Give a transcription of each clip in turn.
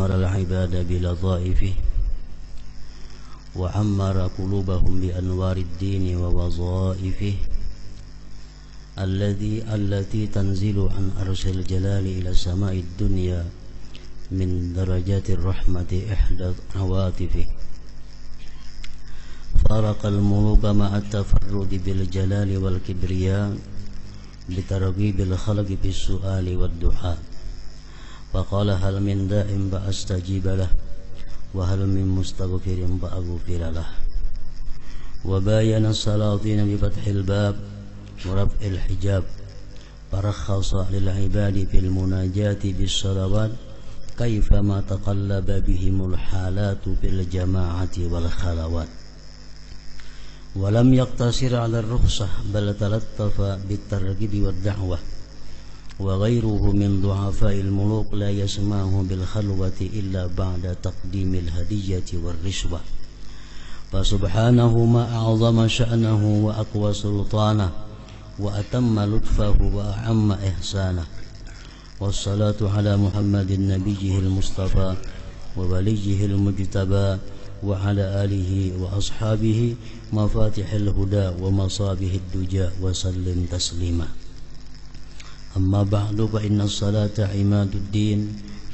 أمر العباد بلطائفه وعمر قلوبهم بأنوار الدين ووظائفه التي تنزل عن عرش الجلال إلى سماء الدنيا من درجات الرحمة إحدى عواطفه فارق الملوك مع التفرد بالجلال والكبرياء بترغيب الخلق بالسؤال والدعاء فقال هل من داء فأستجيب له وهل من مستغفر فأغفر له وباين السلاطين بفتح الباب ورفع الحجاب فرخص للعباد في المناجاة بالصلوات كيفما تقلب بهم الحالات في الجماعة والخلوات ولم يقتصر على الرخصة بل تلطف بالترغيب والدعوة وغيره من ضعفاء الملوك لا يسمعه بالخلوة إلا بعد تقديم الهدية والرشوة فسبحانه ما أعظم شأنه وأقوى سلطانه وأتم لطفه وأعم إحسانه والصلاة على محمد نبيه المصطفى ووليه المجتبى وعلى آله وأصحابه مفاتح الهدى ومصابيح الدجى وسلم تسليما أما بعد فإن الصلاة عماد الدين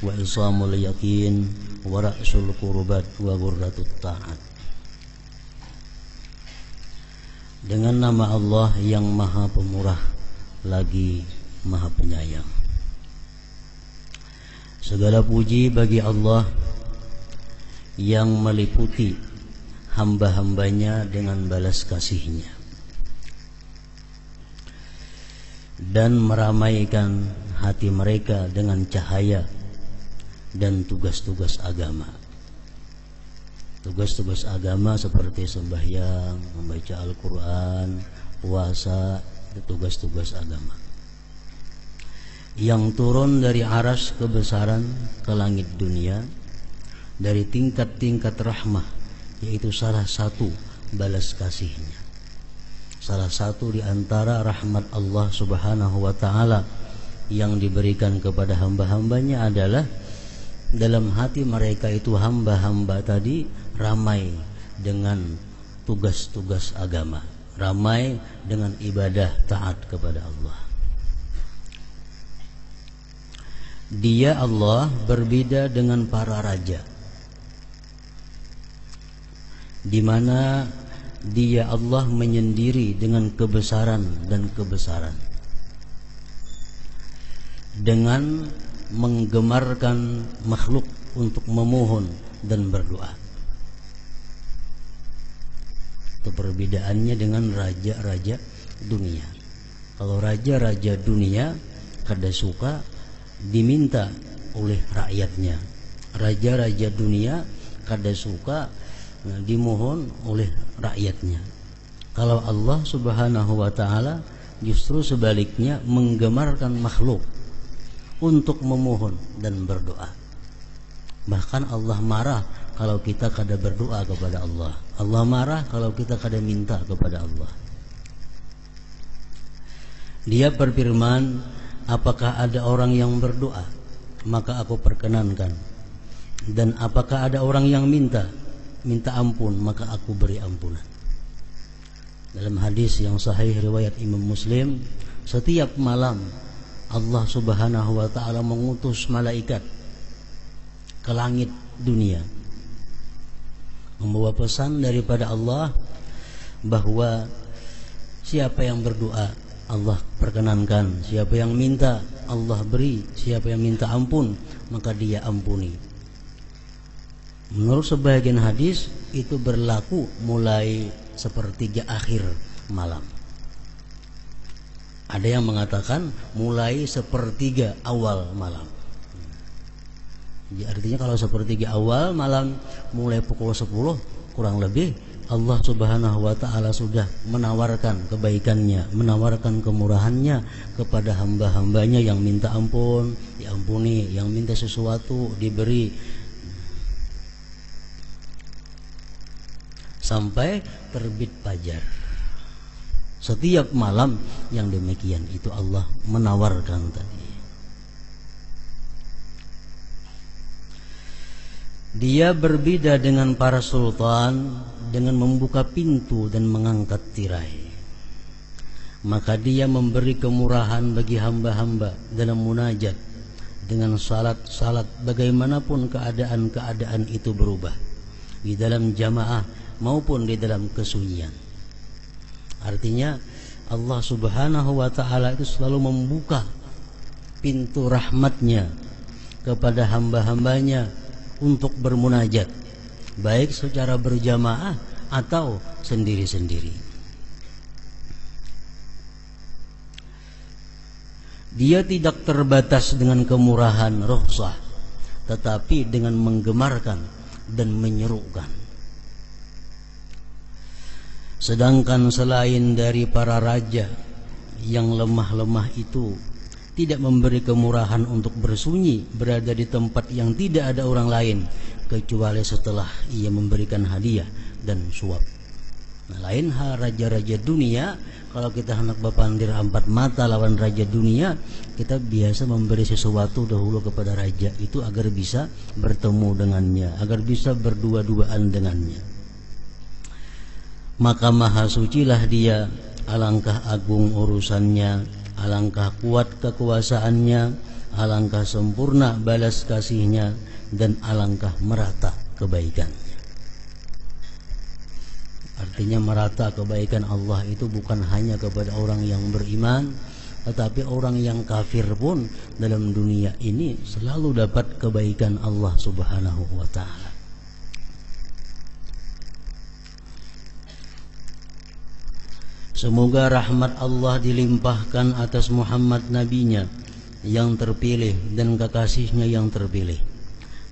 وعصام اليقين ورأس القربات وغرة الطاعات. Dengan nama Allah yang maha pemurah lagi maha penyayang. Segala puji bagi Allah yang meliputi hamba-hambanya dengan balas kasihnya dan meramaikan hati mereka dengan cahaya dan tugas-tugas agama. Tugas-tugas agama seperti sembahyang, membaca Al-Quran, puasa, tugas-tugas agama yang turun dari aras kebesaran ke langit dunia dari tingkat-tingkat rahmah, yaitu salah satu balas kasihnya. Salah satu di antara rahmat Allah Subhanahu wa ta'ala yang diberikan kepada hamba-hambanya adalah dalam hati mereka itu hamba-hamba tadi ramai dengan tugas-tugas agama, ramai dengan ibadah taat kepada Allah. Dia Allah berbeda dengan para raja, di mana Dia Allah menyendiri dengan kebesaran dan kebesaran, dengan menggemarkan makhluk untuk memohon dan berdoa. Itu perbedaannya dengan raja-raja dunia. Kalau raja-raja dunia kada suka diminta oleh rakyatnya, raja-raja dunia kada suka dimohon oleh rakyatnya. Kalau Allah Subhanahu wa ta'ala justru sebaliknya menggemarkan makhluk untuk memohon dan berdoa. Bahkan Allah marah kalau kita kada berdoa kepada Allah. Allah marah kalau kita kada minta kepada Allah. Dia berfirman, apakah ada orang yang berdoa, maka aku perkenankan. Dan apakah ada orang yang minta ampun, maka aku beri ampunan. Dalam hadis yang sahih riwayat Imam Muslim, setiap malam Allah Subhanahu wa ta'ala mengutus malaikat ke langit dunia membawa pesan daripada Allah bahwa siapa yang berdoa Allah perkenankan, siapa yang minta Allah beri, siapa yang minta ampun maka Dia ampuni. Menurut sebagian hadis itu berlaku mulai sepertiga akhir malam. Ada yang mengatakan mulai sepertiga awal malam. Jadi artinya kalau sepertiga awal malam mulai pukul 10 kurang lebih Allah Subhanahu wa ta'ala sudah menawarkan kebaikannya, menawarkan kemurahannya kepada hamba-hambanya yang minta ampun, diampuni, yang minta sesuatu diberi. Sampai terbit fajar. Setiap malam yang demikian itu Allah menawarkan tadi. Dia berbeda dengan para sultan dengan membuka pintu dan mengangkat tirai. Maka dia memberi kemurahan bagi hamba-hamba dalam munajat dengan salat-salat bagaimanapun keadaan-keadaan itu berubah, di dalam jamaah maupun di dalam kesunyian. Artinya Allah Subhanahu wa ta'ala itu selalu membuka pintu rahmatnya kepada hamba-hambanya untuk bermunajat, baik secara berjamaah atau sendiri-sendiri. Dia tidak terbatas dengan kemurahan rukhsah, tetapi dengan menggemarkan dan menyerukan. Sedangkan selain dari para raja yang lemah-lemah itu tidak memberi kemurahan untuk bersunyi berada di tempat yang tidak ada orang lain kecuali setelah ia memberikan hadiah dan suap. Nah, lain hal raja-raja dunia. Kalau kita hendak berpandir empat mata lawan raja dunia, kita biasa memberi sesuatu dahulu kepada raja itu agar bisa bertemu dengannya, agar bisa berdua-duaan dengannya. Maka maha sucilah dia, alangkah agung urusannya, alangkah kuat kekuasaannya, alangkah sempurna balas kasihnya, dan alangkah merata kebaikannya. Artinya merata kebaikan Allah itu bukan hanya kepada orang yang beriman, tetapi orang yang kafir pun dalam dunia ini selalu dapat kebaikan Allah Subhanahu wa ta'ala. Semoga rahmat Allah dilimpahkan atas Muhammad nabinya yang terpilih dan kekasihnya yang terpilih,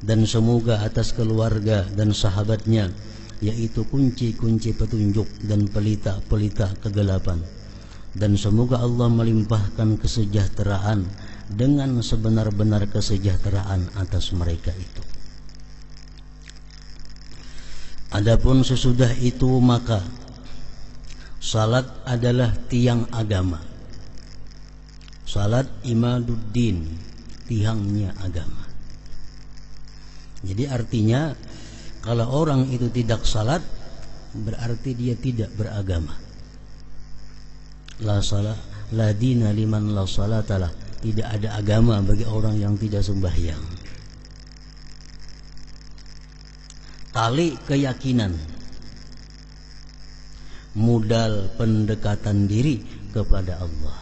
dan semoga atas keluarga dan sahabatnya, yaitu kunci-kunci petunjuk dan pelita-pelita kegelapan. Dan semoga Allah melimpahkan kesejahteraan dengan sebenar-benar kesejahteraan atas mereka itu. Adapun sesudah itu maka salat adalah tiang agama. Salat imaduddin, tiangnya agama. Jadi artinya kalau orang itu tidak salat berarti dia tidak beragama. La salat, la dina liman la salatalah. Tidak ada agama bagi orang yang tidak sembahyang. Tali keyakinan, modal pendekatan diri kepada Allah,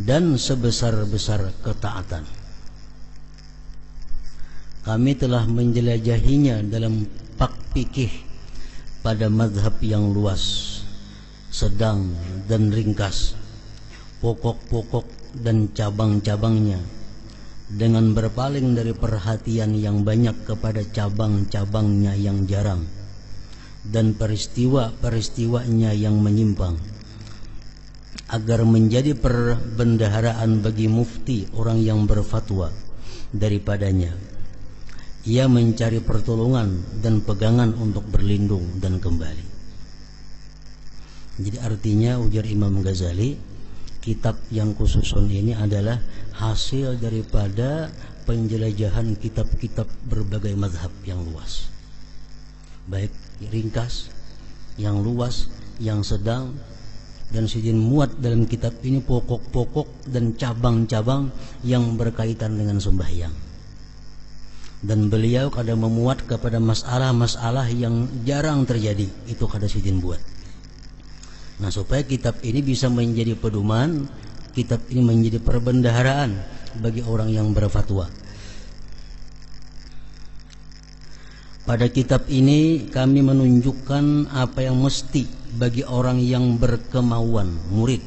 dan sebesar-besar ketaatan. Kami telah menjelajahinya dalam pak fikih pada mazhab yang luas, sedang dan ringkas, pokok-pokok dan cabang-cabangnya, dengan berpaling dari perhatian yang banyak kepada cabang-cabangnya yang jarang dan peristiwa-peristiwanya yang menyimpang, agar menjadi perbendaharaan bagi mufti orang yang berfatwa daripadanya. Ia mencari pertolongan dan pegangan untuk berlindung dan kembali. Jadi artinya ujar Imam Ghazali, kitab yang kususun ini adalah hasil daripada penjelajahan kitab-kitab berbagai mazhab yang luas, baik ringkas, yang luas, yang sedang, dan sidin muat dalam kitab ini pokok-pokok dan cabang-cabang yang berkaitan dengan sembahyang. Dan beliau kadang memuat kepada masalah-masalah yang jarang terjadi, itu kada sidin buat. Nah, supaya kitab ini bisa menjadi pedoman, kitab ini menjadi perbendaharaan bagi orang yang berfatwa. Pada kitab ini kami menunjukkan apa yang mesti bagi orang yang berkemauan murid,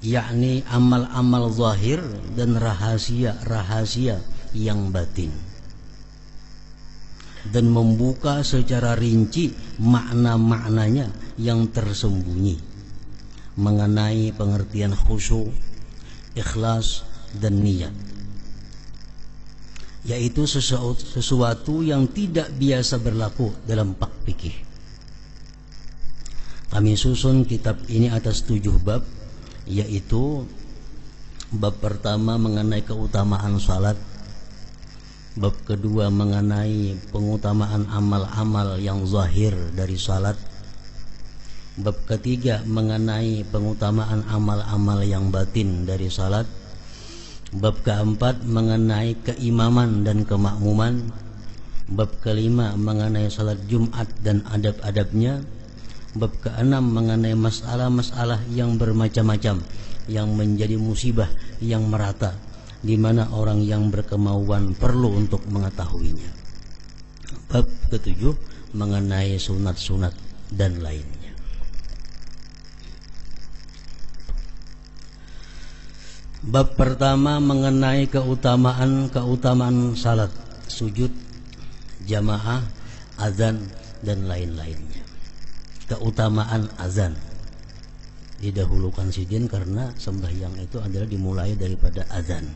yakni amal-amal zahir dan rahasia-rahasia yang batin, dan membuka secara rinci makna-maknanya yang tersembunyi mengenai pengertian khusyuk, ikhlas, dan niat, yaitu sesuatu yang tidak biasa berlaku dalam pak fikih. Kami susun kitab ini atas 7 bab, yaitu Bab pertama mengenai keutamaan salat. Bab kedua mengenai pengutamaan amal-amal yang zahir dari salat. Bab ketiga mengenai pengutamaan amal-amal yang batin dari salat. Bab keempat mengenai keimaman dan kemakmuman. Bab kelima mengenai salat Jumat dan adab-adabnya. Bab keenam mengenai masalah-masalah yang bermacam-macam yang menjadi musibah yang merata, di mana orang yang berkemauan perlu untuk mengetahuinya. Bab ketujuh mengenai sunat-sunat dan lainnya. Bab pertama mengenai keutamaan salat, sujud, jamaah, azan dan lain-lainnya. Keutamaan azan didahulukan sidin karena sembahyang itu adalah dimulai daripada azan.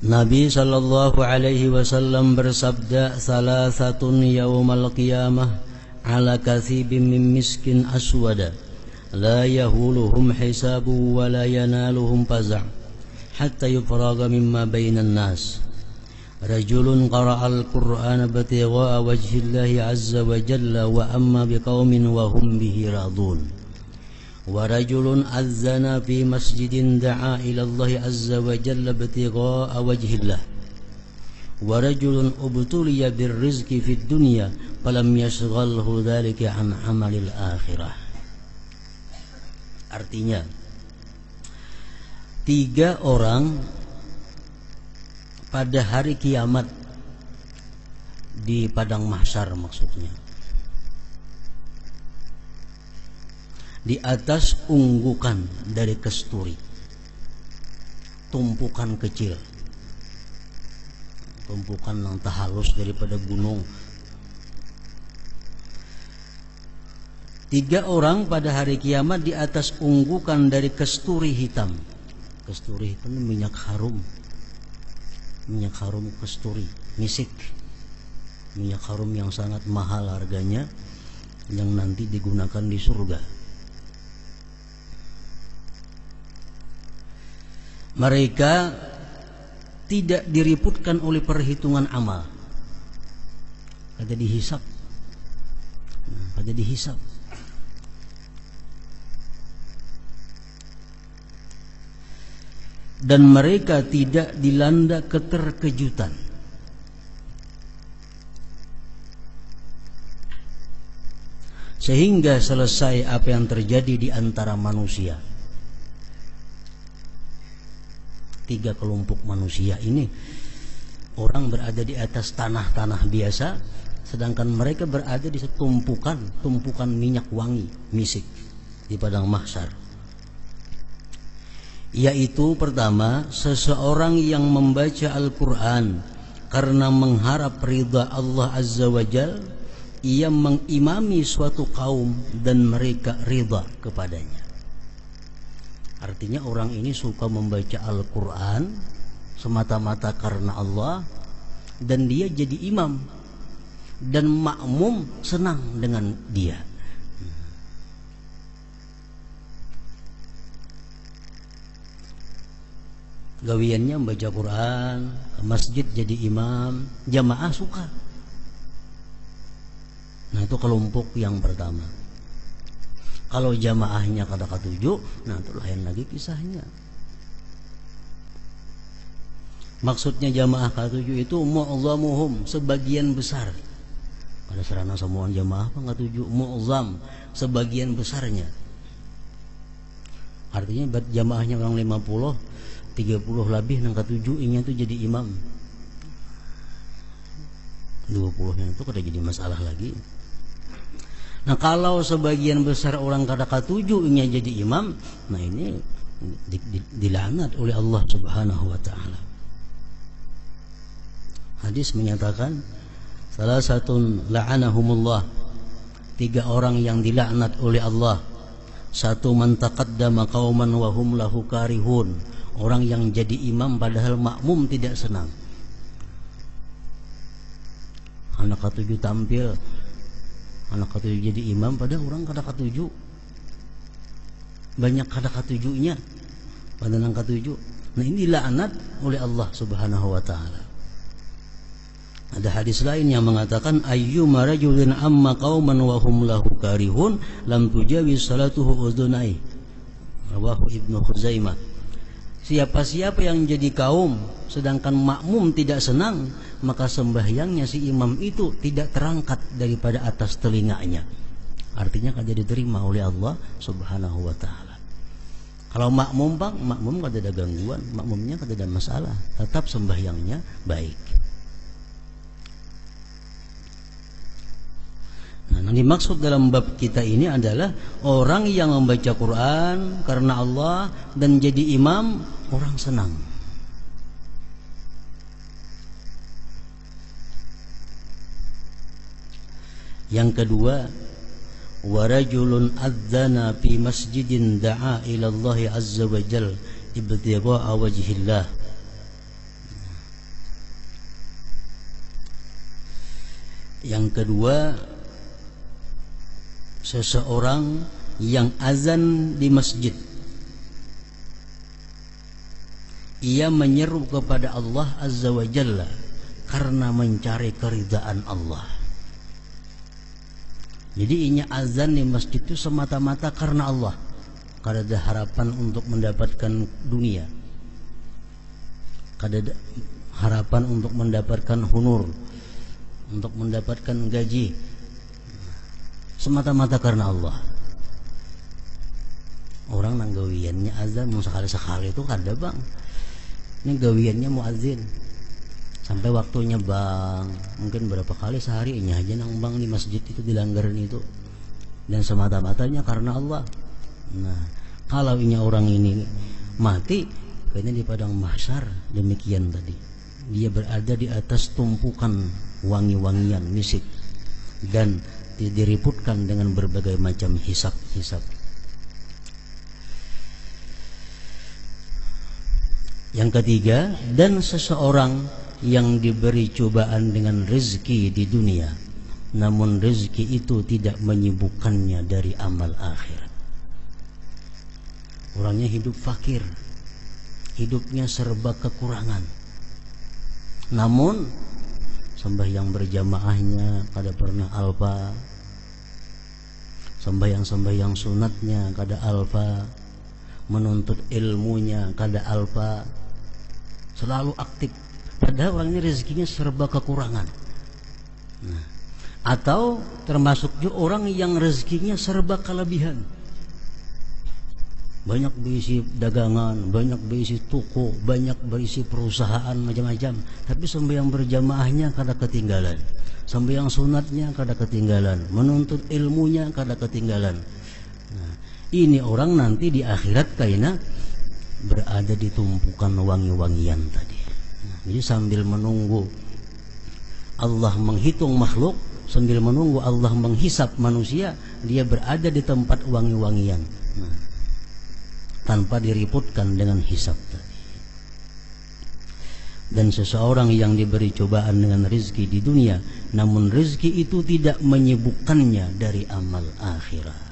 Nabi sallallahu alaihi wasallam bersabda, "Salasatun yaumal qiyamah ala kathibin min miskin aswada la yahuluhum hisabu wa la yanaluhum faza' hatta yufraga mimma bainan nas. Rajulun qara'al Qur'ana batigha'a wajhillahi azza wa jalla wa amma biqaumin wa hum bihi radun. Wa rajulun azzana fi masjidin da'a ila Allah azza wa jalla batigha'a wajhillah. Wa rajulun ubtuliya birrizqi fid dunya falam yashghalhu dhalika an amalil akhirah." Artinya, 3 orang pada hari kiamat di padang mahsyar, maksudnya di atas unggukan dari kesturi, tumpukan kecil, tumpukan yang halus daripada gunung. 3 orang pada hari kiamat di atas unggukan dari kesturi hitam. Kesturi hitam itu minyak harum. Minyak harum kesturi, misik. Minyak harum yang sangat mahal harganya, yang nanti digunakan di surga. Mereka tidak diriputkan oleh perhitungan amal. Pada dihisap. Pada dihisap. Dan mereka tidak dilanda keterkejutan. Sehingga selesai apa yang terjadi di antara manusia. 3 kelompok manusia ini, orang berada di atas tanah-tanah biasa, sedangkan mereka berada di tumpukan minyak wangi, misik di padang mahsyar. Yaitu pertama, seseorang yang membaca Al-Quran karena mengharap ridha Allah Azza wa Jal, ia mengimami suatu kaum dan mereka ridha kepadanya. Artinya orang ini suka membaca Al-Quran semata-mata karena Allah, dan dia jadi imam, dan makmum senang dengan dia. Gawiannya membaca Quran, ke masjid jadi imam, jamaah suka. Nah, itu kelompok yang pertama. Kalau jamaahnya kada katuju, nah itu lain lagi kisahnya. Maksudnya jamaah katuju itu mu'zamuhum, sebagian besar. Pada serana semua jamaah apa katuju, mu'zam, sebagian besarnya. Artinya jamaahnya orang 50, 30 lebih nang katuju inya itu jadi imam. 20-nya itu kada jadi masalah lagi. Nah, kalau sebagian besar orang kada katuju inya jadi imam, nah ini dilaknat oleh Allah Subhanahu wa taala. Hadis menyatakan, salah satu la'anahumullah, 3 orang yang dilaknat oleh Allah. 1, man taqaddama qauman wa hum lahu karihun, orang yang jadi imam padahal makmum tidak senang. Anak ketujuh tampil, anak ketujuh jadi imam padahal orang kada ketujuh. banyak kata ketujuhnya pada nang ketujuh. Nah ini laknat oleh Allah Subhanahu wa taala. Ada hadis lain yang mengatakan ayyuma rajulin amma qauman wa hum lahu karihun lam tujawiz salatuhu udunai. Rawahu Ibnu Khuzaimah. Siapa-siapa yang jadi kaum sedangkan makmum tidak senang, maka sembahyangnya si imam itu tidak terangkat daripada atas telinganya. Artinya kada diterima oleh Allah Subhanahu wa taala. Kalau makmum bang, makmum kada ada gangguan, makmumnya kada ada masalah, tetap sembahyangnya baik. Nah, yang dimaksud dalam bab kita ini adalah orang yang membaca Quran karena Allah dan jadi imam, orang senang. Yang kedua, warajulun adzana fi masjidin da'a ila Allah azza wa jal ibtigha'a wajhillah. Yang kedua, seseorang yang azan di masjid, ia menyeru kepada Allah azza wa jalla karena mencari keridhaan Allah. Jadi inya azan di masjid itu semata-mata karena Allah, kada ada harapan untuk mendapatkan dunia, kada ada harapan untuk mendapatkan honor, untuk mendapatkan gaji, semata-mata karena Allah. Orang nang gawiannya azan mau sekali-sekali itu kada bang. Ini gawiannya muazin sampai waktunya bang, mungkin berapa kali sehari ini aja nang bang di masjid itu dilanggaran itu, dan semata-matanya karena Allah. Nah kalau ini orang ini mati kayaknya di padang mahsyar demikian tadi, dia berada di atas tumpukan wangi-wangian misik dan diriputkan dengan berbagai macam hisab-hisab. Yang ketiga, dan seseorang yang diberi cobaan dengan rezeki di dunia, namun rezeki itu tidak menyibukkannya dari amal akhirat. Orangnya hidup fakir, hidupnya serba kekurangan, namun sembahyang berjamaahnya kada pernah alfa, sembahyang sunatnya kada alfa, menuntut ilmunya kada alfa, selalu aktif. Padahal orang ini rezekinya serba kekurangan. Nah, atau termasuk juga orang yang rezekinya serba kelebihan. Banyak berisi dagangan, banyak berisi toko, banyak berisi perusahaan macam-macam. Tapi sembahyang berjamaahnya kada ketinggalan, sembahyang sunatnya kada ketinggalan, menuntut ilmunya kada ketinggalan. Nah, ini orang nanti di akhirat kayaknya berada di tumpukan wangi-wangian tadi. Jadi sambil menunggu Allah menghitung makhluk, sambil menunggu Allah menghisap manusia, dia berada di tempat wangi-wangian, nah, tanpa diriputkan dengan hisap tadi. Dan seseorang yang diberi cobaan dengan rezeki di dunia, namun rezeki itu tidak menyibukkannya dari amal akhirat.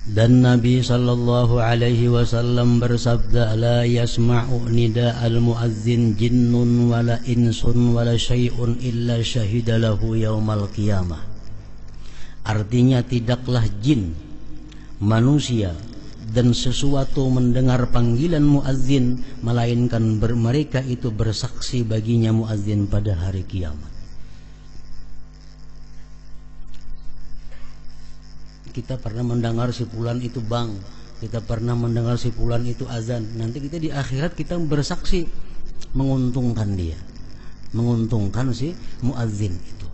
Dan Nabi sallallahu alaihi wasallam bersabda, la yasma'u nida'al muazzin jinnun wala insun wala syai'un illa syahida lahu yaumal qiyamah. Artinya tidaklah jin, manusia dan sesuatu mendengar panggilan muazzin melainkan mereka itu bersaksi baginya muazzin pada hari kiamat. Kita pernah mendengar si fulan itu bang, kita pernah mendengar si fulan itu azan. Nanti kita di akhirat kita bersaksi menguntungkan dia, menguntungkan si muazzin itu.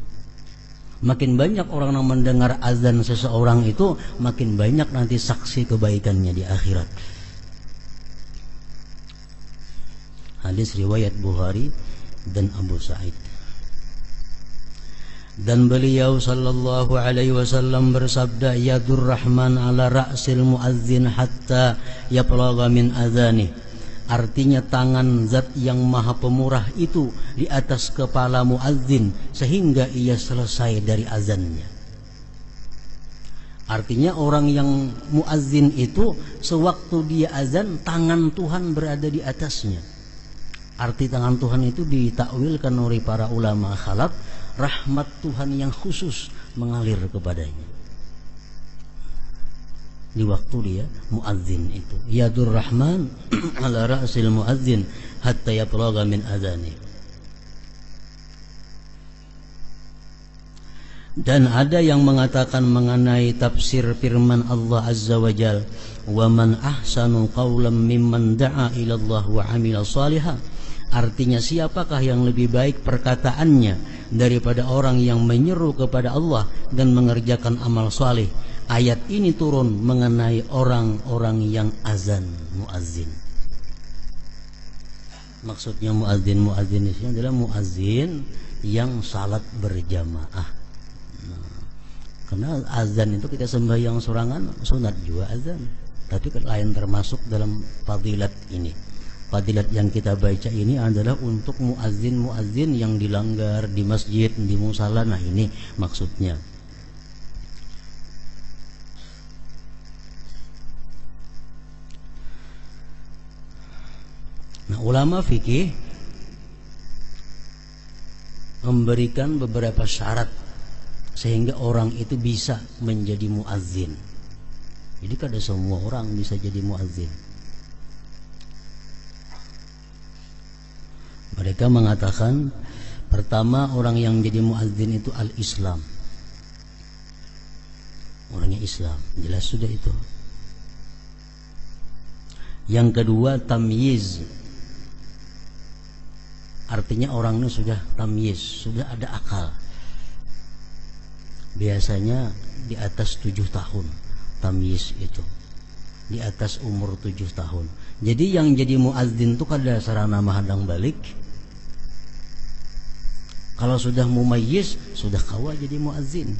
Makin banyak orang yang mendengar azan seseorang itu, makin banyak nanti saksi kebaikannya di akhirat. Hadis riwayat Bukhari dan Abu Sa'id. Dan beliau sallallahu alaihi wasallam bersabda, yadur rahman ala ra'sil muazzin hatta yaplagha min adhani. Artinya tangan zat yang maha pemurah itu di atas kepala muadzin sehingga ia selesai dari azannya. Artinya orang yang muadzin itu sewaktu dia azan tangan Tuhan berada di atasnya. Arti tangan Tuhan itu ditakwilkan oleh para ulama khalaf, rahmat Tuhan yang khusus mengalir kepadanya di waktu dia muadzin itu. Yadur Rahman ala ra'sil muadzin hatta yablagha min adhani. Dan ada yang mengatakan mengenai tafsir firman Allah Azza wa Jal, wa man ahsanu qawlan mimman da'a ila Allah wa amila salihah. Artinya siapakah yang lebih baik perkataannya daripada orang yang menyeru kepada Allah dan mengerjakan amal saleh. Ayat ini turun mengenai orang-orang yang azan, muazzin. Maksudnya muazzin ini adalah muazzin yang salat berjamaah. Karena azan itu kita sembahyang sorangan sunat juga azan, tapi lain termasuk dalam fadilat ini. Fadilat yang kita baca ini adalah untuk muazzin yang dilanggar di masjid, di musala. Nah ini maksudnya. Nah ulama fikih memberikan beberapa syarat sehingga orang itu bisa menjadi muazzin. Jadi kada semua orang bisa jadi muazzin. Mereka mengatakan pertama orang yang jadi muazzin itu al-Islam. Orangnya Islam, jelas sudah itu. Yang kedua tamyiz. Artinya orang ini sudah tamyiz, sudah ada akal. Biasanya di atas 7 tahun tamyiz itu, di atas umur 7 tahun. Jadi yang jadi muazzin itu kada sarana mahadang balik. Kalau sudah mumayyiz, sudah kawa jadi muazzin.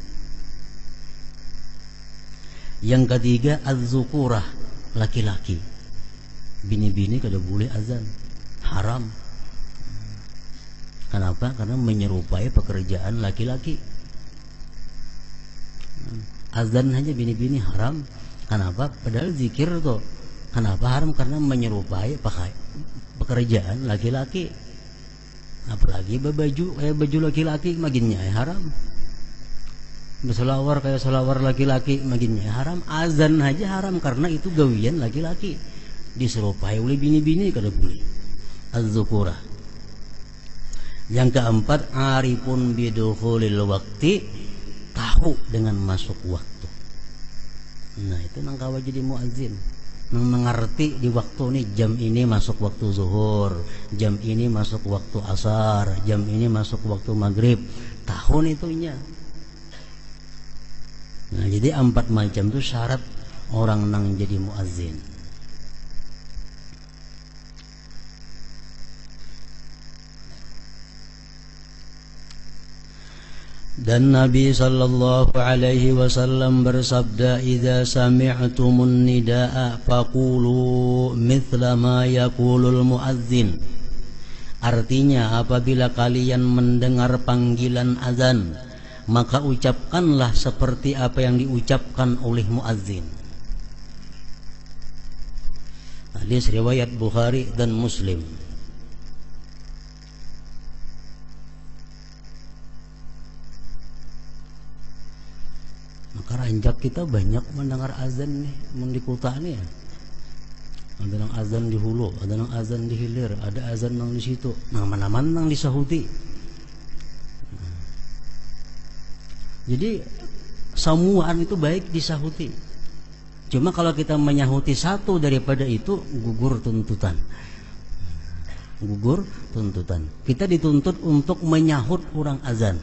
Yang ketiga az-zukurah, laki-laki. Bini-bini kada boleh azan, haram. Kenapa? Karena menyerupai pekerjaan laki-laki. Azan aja bini-bini haram. Kenapa? Padahal zikir tuh. Kenapa haram? Karena menyerupai pekerjaan laki-laki. Apalagi baju kayak baju laki-laki makinnya haram. Berselawar kayak selawar laki-laki makinnya haram. Azan aja haram karena itu gawian laki-laki. Diserupai oleh bini-bini kada boleh. Az-zukurah. Yang keempat, arifun bidukhulil waqti, tahu dengan masuk waktu. Nah itu nang kawa jadi muazzin, nang mengerti di waktu ini jam ini masuk waktu zuhur, jam ini masuk waktu asar, jam ini masuk waktu maghrib. Tahun itunya. Nah jadi 4 macam itu syarat orang nang jadi muazzin. Dan Nabi sallallahu alaihi wasallam bersabda, "Idza sami'tumun nidaa faqulu mithla ma yaqulul muadzin." Artinya apabila kalian mendengar panggilan azan, maka ucapkanlah seperti apa yang diucapkan oleh muadzin. Hadis riwayat Bukhari dan Muslim. Maka ranjak kita banyak mendengar azan nih, di kota nih ya. Ada yang azan di Hulu, ada yang azan di Hilir, ada azan yang di situ. Nah mana-mana yang disahuti. Jadi semuaan itu baik disahuti. Cuma kalau kita menyahuti satu daripada itu, gugur tuntutan. Gugur tuntutan. Kita dituntut untuk menyahut orang azan.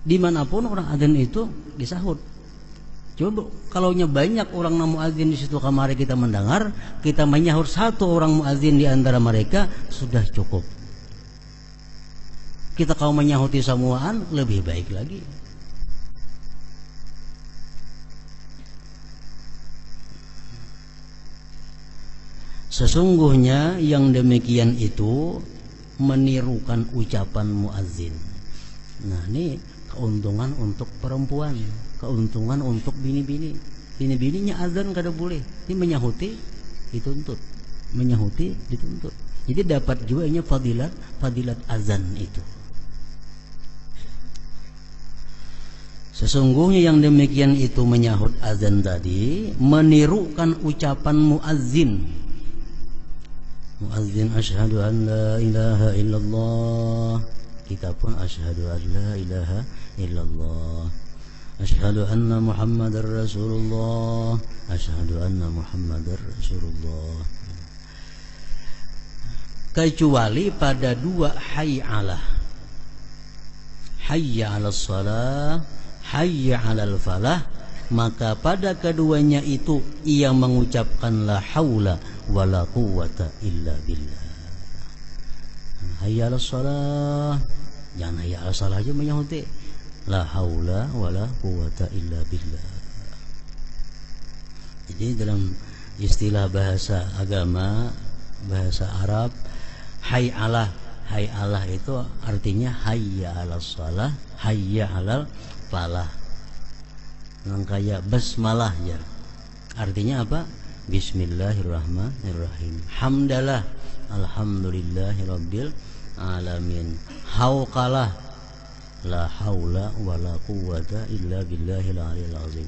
Dimanapun orang azan itu disahut. Coba kalau banyak orang muadzin di situ kamari kita mendengar, kita menyahut satu orang muadzin di antara mereka sudah cukup. Kita kalau menyahuti semuaan lebih baik lagi. Sesungguhnya yang demikian itu menirukan ucapan muazzin. Nah, ini keuntungan untuk perempuan, keuntungan untuk bini-bini. Bini-bininya azan kada boleh, ini menyahuti dituntut, menyahuti dituntut. Jadi dapat juga ini fadilat azan itu. Sesungguhnya yang demikian itu menyahut azan tadi menirukan ucapan muazzin. Muazzin asyhadu an la ilaha illallah. Kita pun asyhadu an la ilaha illallah. Asyhadu anna Muhammadar Rasulullah. Asyhadu anna Muhammadar Rasulullah. Kecuali pada dua hayyalah. Hayya 'alas shalah, hayya 'alal falah, maka pada keduanya itu ia mengucapkan la haula wala quwwata illa billah. Hayya 'alas shalah, jangan hayya 'alas shalah aja menyahuti la haula wala quwwata illa billah. Jadi dalam istilah bahasa agama, bahasa Arab, hayyalah itu artinya hayya 'alas shalah, hayya 'alal falah. Kayak basmalah ya. Artinya apa? Bismillahirrahmanirrahim. Hamdalah, alhamdulillahirabbil alamin. Hauqalah, la haula wala quwwata illa billahil aliyil azim.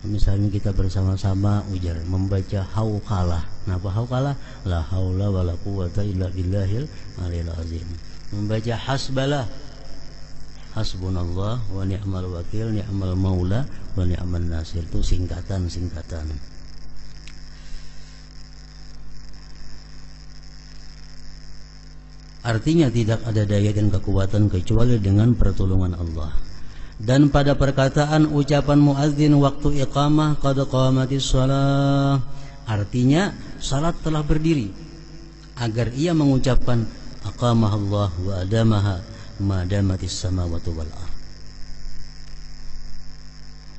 Misalnya kita bersama-sama ujar membaca hauqalah. Kenapa hauqalah? La haula wala quwwata illa billahil aliyil azim. Membaca hasbalah, hasbunallah wa ni'mal wakil, ni'mal maula wa ni'man nasir. Itu singkatan-singkatan. Artinya tidak ada daya dan kekuatan kecuali dengan pertolongan Allah. Dan pada perkataan ucapan muazzin waktu iqamah qad qamatis shalah, artinya salat telah berdiri, agar ia mengucapkan aqamahallah wa adamaha madamatis samawati wal ardh.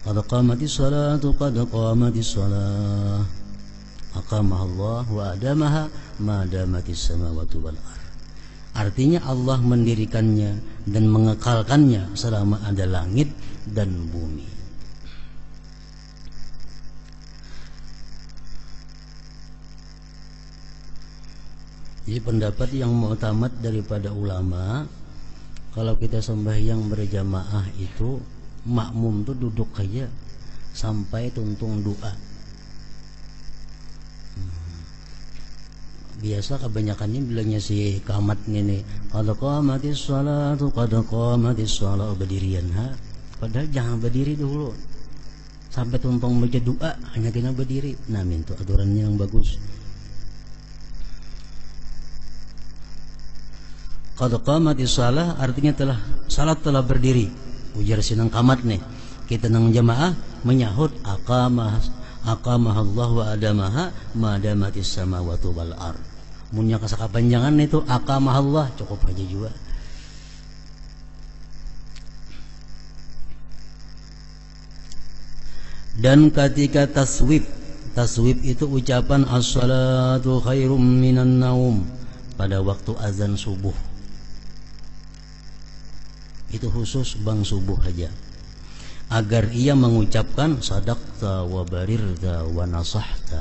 Qad qamatis salatu qad qamatis shalah, aqamahallah wa adamaha madamatis samawati wal ardh. Artinya Allah mendirikannya dan mengekalkannya selama ada langit dan bumi. Jadi pendapat yang mu'tamad daripada ulama, kalau kita sembahyang berjamaah itu makmum tuh duduk aja sampai tuntung doa. Biasa kebanyakannya bilangnya si kamat ini qad qamatis shalatu qad qamatis shalah, berdirian padahal jangan berdiri dulu sampai tuntung baca doa, hanya kena berdiri. Nah, itu aturannya yang bagus. Qad qamatis shalah artinya salat telah berdiri. Ujar sinang kamat nih, kita nang jamaah menyahut aqamahallah wa adamaha madamatis samawati wal ardh. Munya kasakapanjangan itu aqamahallah cukup aja juga. Dan ketika taswib itu ucapan as-salatu khairum minan naum pada waktu azan subuh. Itu khusus bang subuh aja, agar ia mengucapkan sadaqta wa barirta wa nasahta.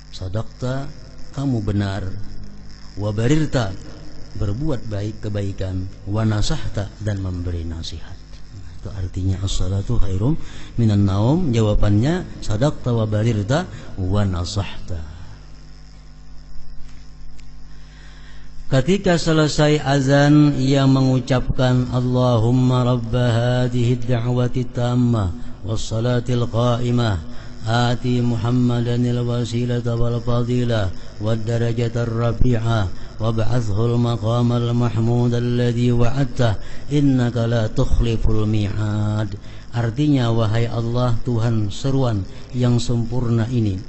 Sadaqta, kamu benar, wa barirta, berbuat baik kebaikan, wa nasahta, dan memberi nasihat. Itu artinya as-salatu khairum minan naum. Jawabannya sadaqta wa barirta wa nasahta. Ketika selesai azan, ia mengucapkan Allahumma rabba hadhihi ad-da'wati tammah was-salatil qa'imah آتي محمدا الوسيلة والفضيلة والدرجة الرفيعة وابعثه المقام المحمود الذي وعدته إنك لا تخلف الميعاد. Artinya, wahai Allah Tuhan seruan yang sempurna ini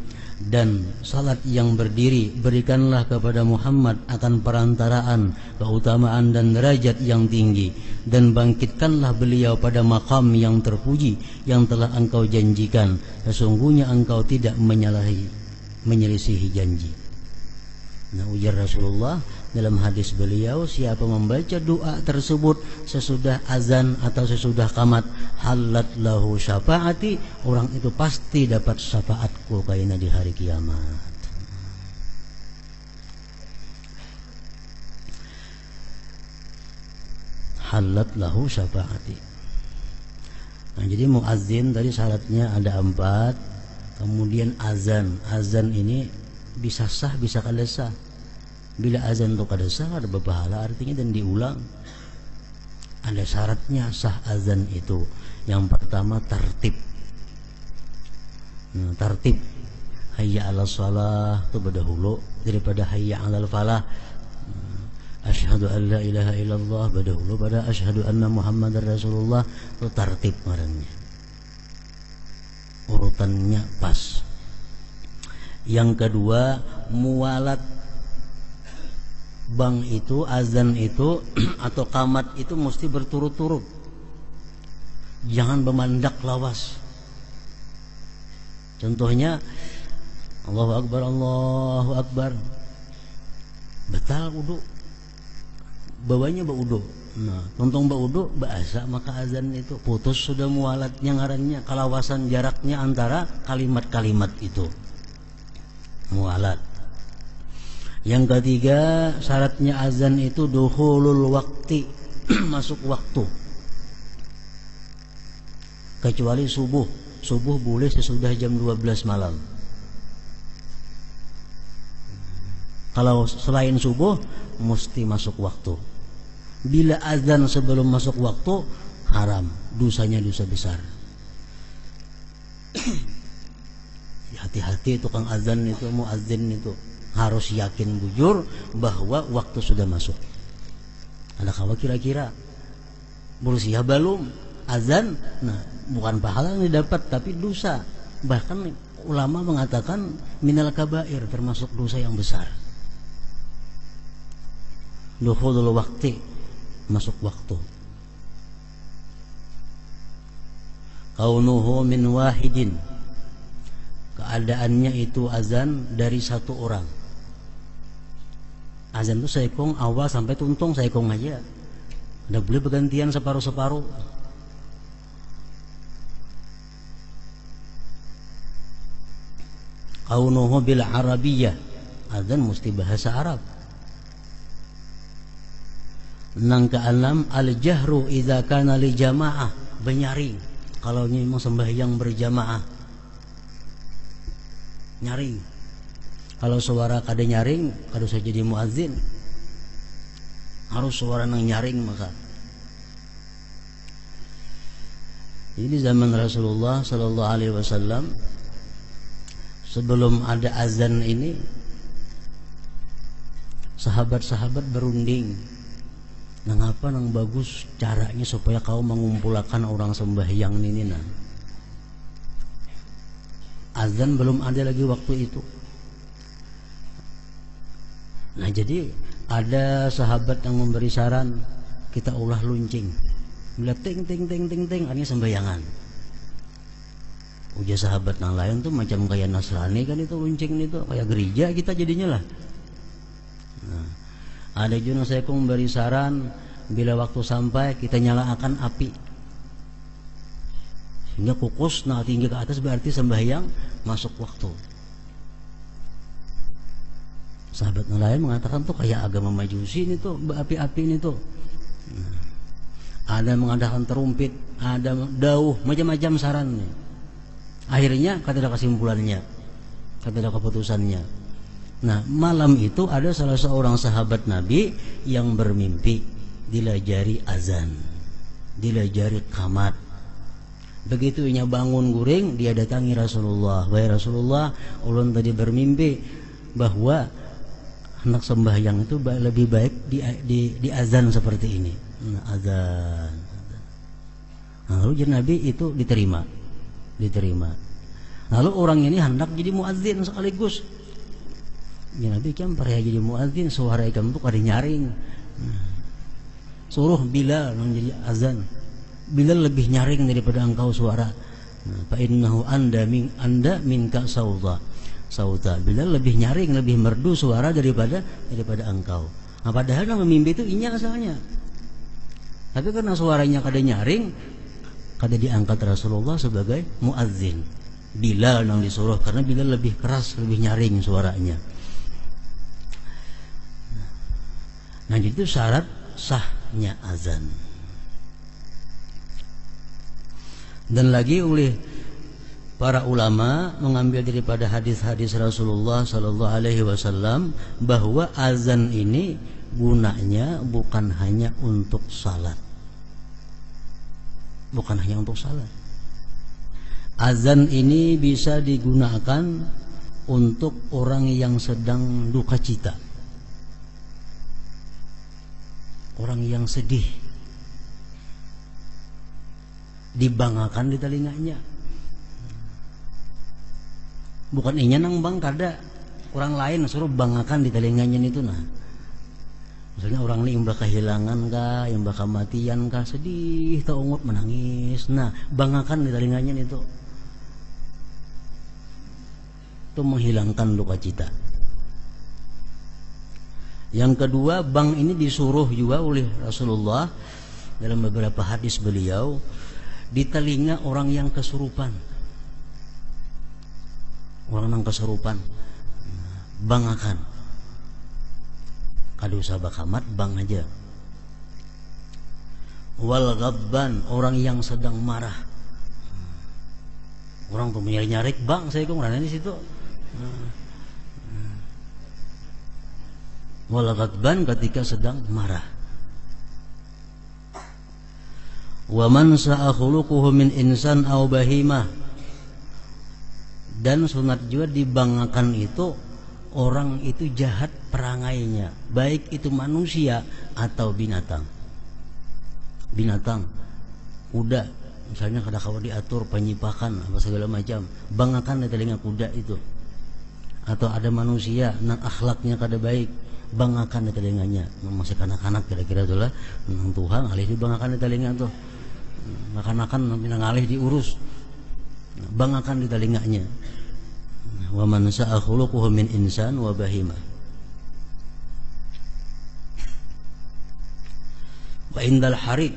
dan salat yang berdiri, berikanlah kepada Muhammad akan perantaraan, keutamaan dan derajat yang tinggi, dan bangkitkanlah beliau pada makam yang terpuji yang telah engkau janjikan. Sesungguhnya engkau tidak menyalahi menyelisihi janji. Nah, ujar Rasulullah dalam hadis beliau, siapa membaca doa tersebut sesudah azan atau sesudah qamat, halat lahu syafaati, orang itu pasti dapat syafaatku kaina di hari kiamat. Halat lahu syafaati. Nah, jadi muazzin tadi syaratnya ada 4. Kemudian azan. Azan ini bisa sah, bisa kada sah. Bila azan itu kada sah, ada berpahala artinya dan diulang. Ada syaratnya sah azan itu. Yang pertama tertib. Nah, tertib. Hayya 'alas shalah itu berdahulu daripada hayya 'alal falah. Asyhadu an la ilaha illallah berdahulu pada asyhadu anna Muhammadar Rasulullah. Itu tertib ngarannya. Urutannya pas. Yang kedua, muwalat. Bang itu, azan itu atau qamat itu mesti berturut-turut. Jangan bermandak lawas. Contohnya Allahu Akbar, Allahu Akbar, batal wudu, bawahnya baudu. Nah, tontong baudu bahasa maka azan itu putus sudah muwalatnya ngarannya, kalawasan jaraknya antara kalimat-kalimat itu. Muwalat. Yang ketiga, syaratnya azan itu dukhulul waqti, masuk waktu. Kecuali subuh. Subuh boleh sesudah jam 12 malam. Kalau selain subuh mesti masuk waktu. Bila azan sebelum masuk waktu haram, dosanya dosa besar. Hati-hati tukang azan itu, muazzin itu harus yakin bujur bahwa waktu sudah masuk. Ada kawa kira-kira berusia belum azan, nah bukan pahala yang didapat tapi dosa. Bahkan ulama mengatakan minal kabair, termasuk dosa yang besar. Dukhulul waqti, masuk waktu. Kaunuhu min wahidin, keadaannya itu azan dari satu orang. Azan itu saikong awal sampai tuntung saikong aja. Udah boleh bergantian separuh-separuh. Kaunuhu bil arabiyyah, azan mesti bahasa Arab. Nang keenam, al jahru idza kana li jamaah, benyaring. Kalau ini mau sembahyang berjamaah, nyaring. Kalau suara kada nyaring, kada usah jadi muazzin. Harus suara nang nyaring maka. Ini zaman Rasulullah sallallahu alaihi wasallam, sebelum ada azan ini, sahabat-sahabat berunding. Nang apa nang bagus caranya supaya kau mengumpulkan orang sembahyang ini nah. Azan belum ada lagi waktu itu. Nah, jadi ada sahabat yang memberi saran, kita ulah luncing. Bila ting ting ting ting ting, ini sembayangan. Ujar sahabat yang lain tuh macam kayak Nasrani kan itu luncing itu, kayak gereja kita jadinya lah. Nah, ada juga saya memberi saran, bila waktu sampai kita nyalakan api. Sehingga kukus nah tinggi ke atas berarti sembahyang masuk waktu. Sahabat yang lain mengatakan tuh kayak agama Majusi ini tuh, api-api ini tuh. Nah, ada mengadakan terumpit, ada dauh, macam-macam sarannya. Akhirnya kata kesimpulannya, kata keputusannya. Nah, malam itu ada salah seorang sahabat Nabi yang bermimpi dilajari azan, dilajari qamat. Begitu ia bangun guring, dia datangi Rasulullah. Wahai Rasulullah, ulun tadi bermimpi bahwa hendak sembahyang itu lebih baik di azan seperti ini. Nah, azan. Nah, lalu jadi Nabi itu diterima. Lalu orang ini hendak jadi muazzin sekaligus. Ya Nabi kan pernah jadi muazzin, suara ikam itu ada nyaring. Nah, suruh Bilal yang jadi azan. Bilal lebih nyaring daripada engkau suara. Fa innahu anda minka sawda. sauta. Bilal lebih nyaring, lebih merdu suara daripada engkau. Nah, padahal yang mimpi itu inya asalnya. Tapi karena suaranya kada nyaring, kada diangkat Rasulullah sebagai muadzin. Bilal yang disuruh karena Bilal lebih keras, lebih nyaring suaranya. Nah, itu syarat sahnya azan. Dan lagi oleh para ulama mengambil daripada hadis-hadis Rasulullah sallallahu alaihi wasallam bahwa azan ini gunanya bukan hanya untuk salat. Bukan hanya untuk salat. Azan ini bisa digunakan untuk orang yang sedang duka cita. Orang yang sedih, dibangakan di telinganya. Bukan inya nang bang kada, orang lain suruh bangakan di telinganya itu. Nah, misalnya orang ini yang kehilangan kah, yang kematian kah, sedih, taungut menangis. Nah, bangakan di telinganya itu menghilangkan duka cita. Yang kedua, bang ini disuruh juga oleh Rasulullah dalam beberapa hadis beliau di telinga orang yang kesurupan. Orang yang kesurupan, bangakan. Kada usah bakamat, bang aja. Wal ghadban, orang yang sedang marah. Orang tuh nyari-nyari, bang saya kok ngerana di situ. Wal ghadban, ketika sedang marah. Wa man sa'a khuluquhu min insan aw bahimah. Dan sunat juga dibangakan itu orang itu jahat perangainya, baik itu manusia atau binatang. Binatang, kuda misalnya kada kawa diatur penyipakan apa segala macam, bangakan di telinga kuda itu. Atau ada manusia nang akhlaknya kada baik, bangakan di telinganya. Masih kanak-kanak kira-kira itulah nang Tuhan alih dibangakan di telinga tuh. Makan-makan minang alih diurus, bangakan di telinganya. Wa man sa'a khuluquhu min insan wa bahimah. Wa indal harik,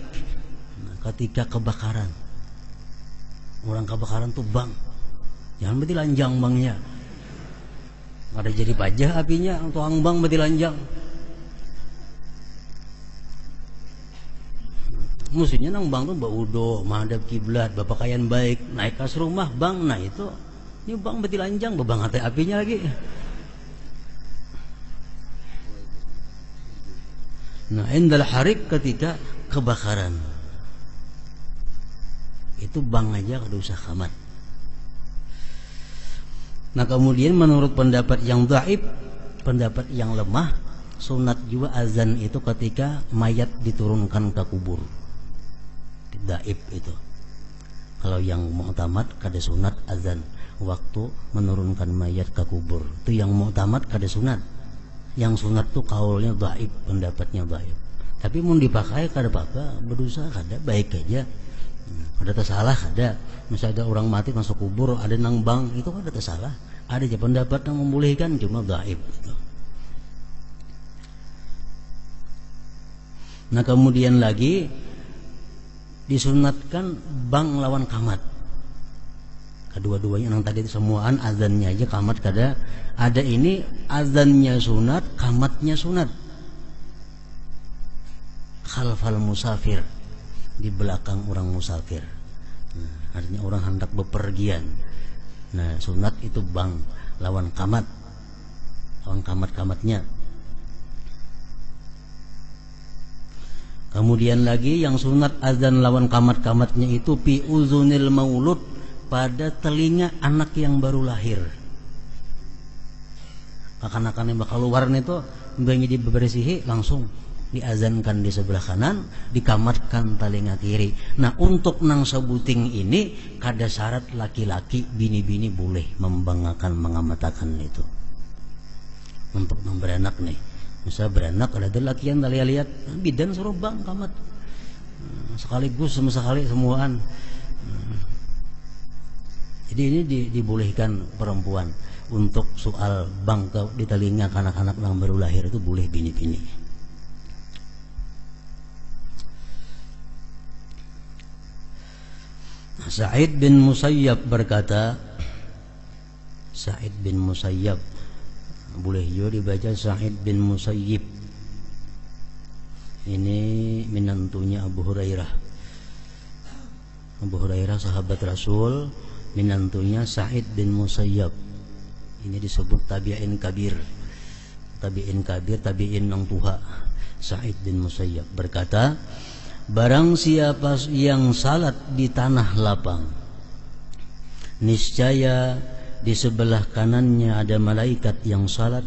ketika kebakaran. Orang kebakaran tuh bang, jangan berarti lanjang bangnya. Ada jadi pajah apinya, tuang bang berarti lanjang. Maksudnya nang bang tuh baudo, menghadap kiblat, bapakayan baik, naik kas rumah bang, nah itu ini bang beti lanjang, bebang hati apinya lagi. Nah, indal harik, ketika kebakaran, itu bang aja kada usah kamat. Nah, kemudian menurut pendapat yang dhaif, pendapat yang lemah, sunat juga azan itu ketika mayat diturunkan ke kubur. Dhaif itu. Kalau yang mu'tamad kada sunat azan waktu menurunkan mayat ke kubur. Itu yang mu'tamad kada sunat. Yang sunat tuh kaulnya dhaif, pendapatnya dhaif. Tapi mau dipakai kada apa-apa, berdosa kada, baik aja. Ada tersalah kada. Misalnya ada orang mati masuk kubur, ada nang bang, itu kada tersalah. Ada aja pendapat yang membolehkan, cuma dhaif gitu. Nah, kemudian lagi disunatkan bang lawan kamat. Kedua-duanya yang tadi semuaan azannya aja, kamat kada. Ada ini azannya sunat, kamatnya sunat. Khalfal musafir, di belakang orang musafir. Nah, artinya orang hendak bepergian. Nah, sunat itu bang lawan kamat, lawan kamat-kamatnya. Kemudian lagi yang sunat azan lawan kamat-kamatnya itu fi uzunil maulud, pada telinga anak yang baru lahir. Akan-akan yang bakal keluar itu mbaknya dibersihi, langsung diazankan di sebelah kanan, dikamatkan telinga kiri. Nah, untuk nang sebuting ini kada syarat laki-laki, bini-bini boleh membangakan, mengamatakan itu. Untuk nang beranak nih, misal beranak ada lakian tali lihat bidan suruh bang kamat sekaligus sama sekali semuaan. Jadi ini dibolehkan perempuan untuk soal bangkau di telinga anak-anak yang baru lahir itu boleh bini-bini. Sa'id bin Musayyab berkata, Sa'id bin Musayyab, boleh juga dibaca Sa'id bin Musayyib. Ini menantunya Abu Hurairah. Abu Hurairah sahabat Rasul, menantunya Sa'id bin Musayyab. Ini disebut tabi'in kabir. Tabi'in kabir, tabi'in yang tuha. Sa'id bin Musayyab berkata, barang siapa yang salat di tanah lapang, niscaya di sebelah kanannya ada malaikat yang salat,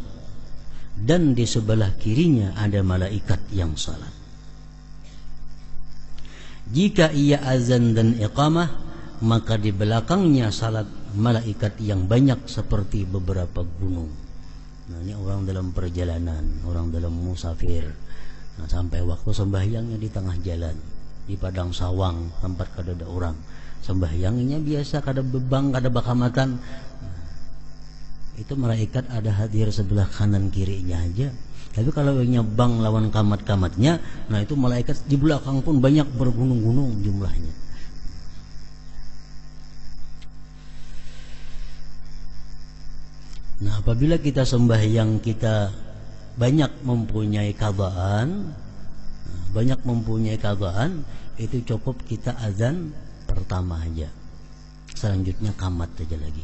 dan di sebelah kirinya ada malaikat yang salat. Jika ia azan dan iqamah, maka di belakangnya salat malaikat yang banyak seperti beberapa gunung. Nah, ini orang dalam perjalanan, orang dalam musafir. Nah, sampai waktu sembahyangnya di tengah jalan, di padang sawang, tempat kada ada orang. Sembahyangnya biasa, kada bebang, kada bakamatan. Nah, itu malaikat ada hadir sebelah kanan kirinya aja. Tapi kalau nyebang lawan kamat-kamatnya, nah itu malaikat di belakang pun banyak bergunung-gunung jumlahnya. Nah, apabila kita sembahyang kita banyak mempunyai qadaan, itu cukup kita azan pertama aja. Selanjutnya qamat aja lagi.